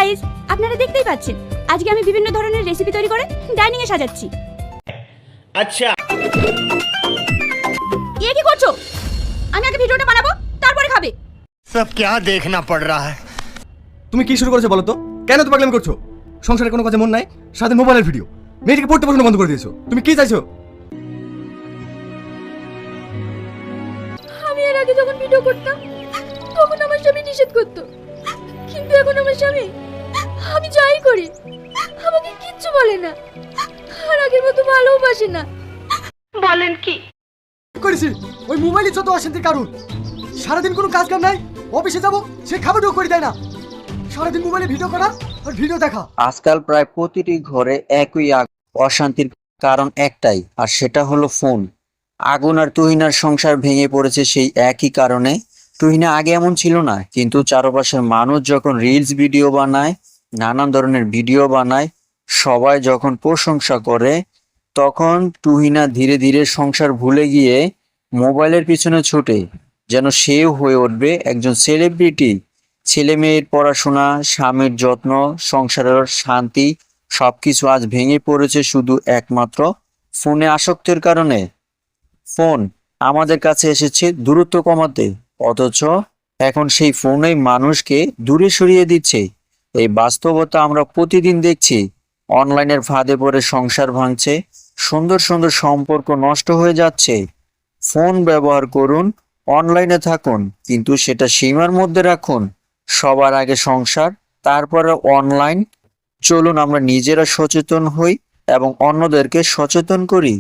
Guys, আপনারা দেখতেই পাচ্ছেন আজকে আমি বিভিন্ন ধরনের রেসিপি তৈরি করে ডাইনিং এ সাজাচ্ছি। আচ্ছা, এ কি করছো? আমি আগে ভিডিওটা বানাবো, তারপরে খাবে। सब क्या देखना पड़ रहा है। তুমি কি শুরু করেছো বলো তো? কেন তো পাগলামি করছো? সংসারে কোনো কাজে মন নাই, সাথে মোবাইলের ভিডিও। মেয়েটিকে পড়তে বসানো বন্ধ করে দিয়েছো। তুমি কি চাইছো? আমি এর আগে যখন ভিডিও করতাম তখন আমার স্বামী নিষেধ করতো, কিন্তু এখন আমার স্বামী আমি যাই করি আমাকে কিচ্ছু বলে না, আর আগের মতো ভালোবাসে না। বলেন কি? করেছি ওই মোবাইলই যত অশান্তির কারণ। সারাদিন কোনো কাজ কাম নাই, অফিসে যাবো সে খাবারও করে দেয় না। সারাদিন মোবাইলে ভিডিও করা আর ভিডিও দেখা। আজকাল প্রায় প্রতিটি ঘরে একই অশান্তির কারণ একটাই, আর সেটা হলো ফোন। আগুন আর তুহিনার সংসার ভেঙে পড়েছে সেই একই কারণে। তুহিনা আগে এমন ছিল না, কিন্তু চারপাশের মানুষ যখন রিলস ভিডিও বানায়, নানান ধরনের ভিডিও বানায়, সবাই যখন প্রশংসা করে, তখন তুহিনা ধীরে ধীরে সংসার ভুলে গিয়ে মোবাইলের পিছনে ছুটে, যেন সেও হয়ে উঠবে একজন সেলিব্রিটি। ছেলে মেয়ের পড়াশোনা, স্বামীর যত্ন, সংসারের শান্তি সবকিছু আজ ভেঙে পড়েছে শুধু একমাত্র ফোনে আসক্তির কারণে। ফোন আমাদের কাছে এসেছে দূরত্ব কমাতে, অথচ এখন সেই ফোনেই মানুষকে দূরে সরিয়ে দিচ্ছে। এই বাস্তবতা আমরা প্রতিদিন দেখছি। অনলাইনের ফাঁদে পড়ে সংসার ভাঙছে, সুন্দর সুন্দর সম্পর্ক নষ্ট হয়ে যাচ্ছে। ফোন ব্যবহার করুন, অনলাইনে থাকুন, কিন্তু সেটা সীমার মধ্যে রাখুন। সবার আগে সংসার, তারপরে অনলাইন। চলুন আমরা নিজেরা সচেতন হই এবং অন্যদেরকে সচেতন করি।